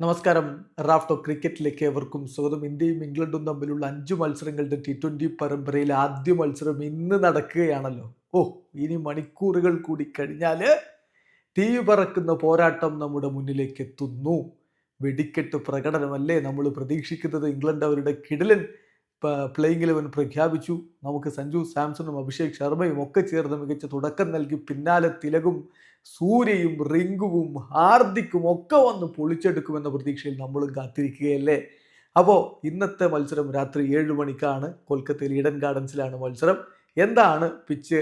നമസ്കാരം. റാഫ്റ്റോ ക്രിക്കറ്റിലേക്ക് ഏവർക്കും സ്വാഗതം. ഇന്ത്യയും ഇംഗ്ലണ്ടും തമ്മിലുള്ള 5 മത്സരങ്ങളുടെ T20 പരമ്പരയിലെ ആദ്യ മത്സരം ഇന്ന് നടക്കുകയാണല്ലോ. ഇനി മണിക്കൂറുകൾ കൂടി കഴിഞ്ഞാൽ തീ പറക്കുന്ന പോരാട്ടം നമ്മുടെ മുന്നിലേക്ക് എത്തുന്നു. വെടിക്കെട്ട് പ്രകടനമല്ലേ നമ്മൾ പ്രതീക്ഷിക്കുന്നത്. ഇംഗ്ലണ്ട് അവരുടെ കിടിലൻ പ്ലേയിങ് 11 പ്രഖ്യാപിച്ചു. നമുക്ക് സഞ്ജു സാംസണും അഭിഷേക് ശർമ്മയും ഒക്കെ ചേർന്ന് മികച്ച തുടക്കം നൽകി. പിന്നാലെ തിലകും സൂര്യയും റിങ്കുവും ഹാർദിക്കും ഒക്കെ വന്ന് പൊളിച്ചെടുക്കുമെന്ന പ്രതീക്ഷയിൽ നമ്മളും കാത്തിരിക്കുകയല്ലേ. അപ്പോൾ ഇന്നത്തെ മത്സരം രാത്രി 7 മണിക്കാണ്. കൊൽക്കത്തയിൽ ഈഡൻ ഗാർഡൻസിലാണ് മത്സരം. എന്താണ് പിച്ച്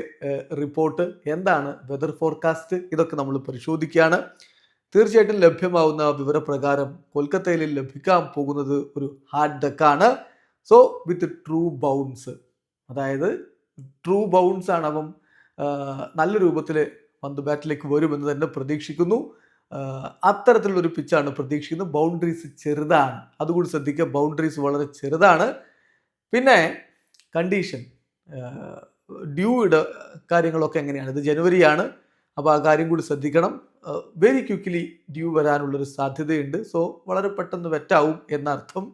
റിപ്പോർട്ട്, എന്താണ് വെതർ ഫോർകാസ്റ്റ്, ഇതൊക്കെ നമ്മൾ പരിശോധിക്കുകയാണ്. തീർച്ചയായിട്ടും ലഭ്യമാവുന്ന വിവരപ്രകാരം കൊൽക്കത്തയിൽ ലഭിക്കാൻ പോകുന്നത് ഒരു ഹാർഡ് ഡെക്കാണ്. സോ വിത്ത് ട്രൂ ബൗൺസ്, അതായത് ട്രൂ ബൗൺസ് ആണ്. അപ്പം നല്ല രൂപത്തിൽ പന്ത് ബാറ്റിലേക്ക് വരുമെന്ന് തന്നെ പ്രതീക്ഷിക്കുന്നു. അത്തരത്തിലുള്ളൊരു പിച്ചാണ് പ്രതീക്ഷിക്കുന്നത്. ബൗണ്ടറീസ് ചെറുതാണ്, അതുകൂടി ശ്രദ്ധിക്കുക. ബൗണ്ടറീസ് വളരെ ചെറുതാണ്. പിന്നെ കണ്ടീഷൻ, ഡ്യൂയുടെ കാര്യങ്ങളൊക്കെ എങ്ങനെയാണ്? ഇത് ജനുവരിയാണ്, അപ്പോൾ ആ കാര്യം കൂടി ശ്രദ്ധിക്കണം. വെരി ക്വിക്ക്ലി ഡ്യൂ വരാനുള്ളൊരു സാധ്യതയുണ്ട്. സോ വളരെ പെട്ടെന്ന് വെറ്റാവും എന്നർത്ഥം.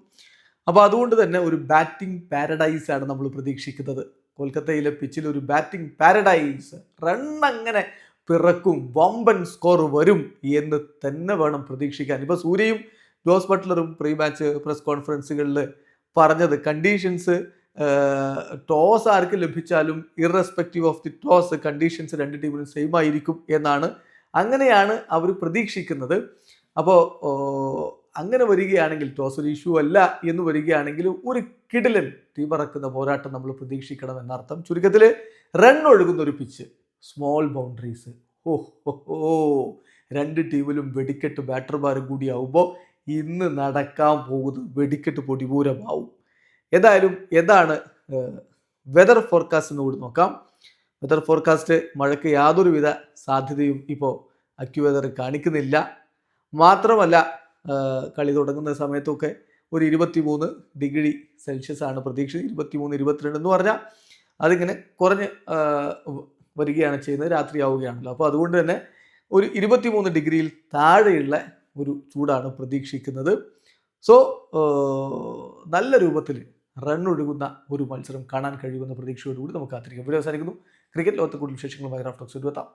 അപ്പോൾ അതുകൊണ്ട് തന്നെ ഒരു ബാറ്റിംഗ് പാരഡൈസ് ആണ് നമ്മൾ പ്രതീക്ഷിക്കുന്നത്. കൊൽക്കത്തയിലെ പിച്ചിൽ ഒരു ബാറ്റിംഗ് പാരഡൈസ്. റൺ അങ്ങനെ പിറക്കും, വമ്പൻ സ്കോർ വരും എന്ന് തന്നെ വേണം പ്രതീക്ഷിക്കാൻ. ഇപ്പോൾ സൂര്യയും ജോസ് ബട്ട്ലറും പ്രീ മാച്ച് പ്രസ് കോൺഫറൻസുകളിൽ പറഞ്ഞത്, കണ്ടീഷൻസ് ടോസ് ആർക്ക് ലഭിച്ചാലും irrespective of the toss conditions രണ്ട് ടീമിനും സെയിം ആയിരിക്കും എന്നാണ്. അങ്ങനെയാണ് അവർ പ്രതീക്ഷിക്കുന്നത്. അപ്പോൾ അങ്ങനെ വരികയാണെങ്കിൽ, ടോസ് ഒരു ഇഷ്യൂ അല്ല എന്ന് വരികയാണെങ്കിൽ, ഒരു കിടിലൻ തീപറക്കുന്ന പോരാട്ടം നമ്മൾ പ്രതീക്ഷിക്കണം എന്നർത്ഥം. ചുരുക്കത്തിൽ റൺ ഒഴുകുന്ന ഒരു പിച്ച്, സ്മോൾ ബൗണ്ടറീസ്. രണ്ട് ടീമിലും വെടിക്കെട്ട് ബാറ്റർമാരും കൂടിയാവുമ്പോൾ ഇന്ന് നടക്കാൻ പോകുന്നത് വെടിക്കെട്ട് പൊടിപൂരമാവും. ഏതായാലും എന്താണ് വെതർ ഫോർകാസ്റ്റ് എന്ന് കൂടി നോക്കാം. വെതർ ഫോർകാസ്റ്റ് മഴയ്ക്ക് യാതൊരുവിധ സാധ്യതയും ഇപ്പോൾ അക്യുവെതർ കാണിക്കുന്നില്ല. മാത്രമല്ല കളി തുടങ്ങുന്ന സമയത്തൊക്കെ ഒരു 23 ഡിഗ്രി സെൽഷ്യസ് ആണ് പ്രതീക്ഷിച്ചത്. 23, 22 എന്ന് പറഞ്ഞാൽ അതിങ്ങനെ കുറഞ്ഞ് വരികയാണ് ചെയ്യുന്നത്, രാത്രിയാവുകയാണല്ലോ. അപ്പോൾ അതുകൊണ്ട് തന്നെ ഒരു 23 ഡിഗ്രിയിൽ താഴെയുള്ള ഒരു ചൂടാണ് പ്രതീക്ഷിക്കുന്നത്. സോ നല്ല രൂപത്തിൽ റൺ ഒഴുകുന്ന ഒരു മത്സരം കാണാൻ കഴിയുമെന്ന പ്രതീക്ഷയോടുകൂടി നമുക്ക് കാത്തിരിക്കാം. വീഡിയോ അവസാനിക്കുന്നു. ക്രിക്കറ്റ് ലോകത്തെ കൂടുതൽ വിശേഷങ്ങളുമായി റാഫ്റ്റോക്സ് എത്താം.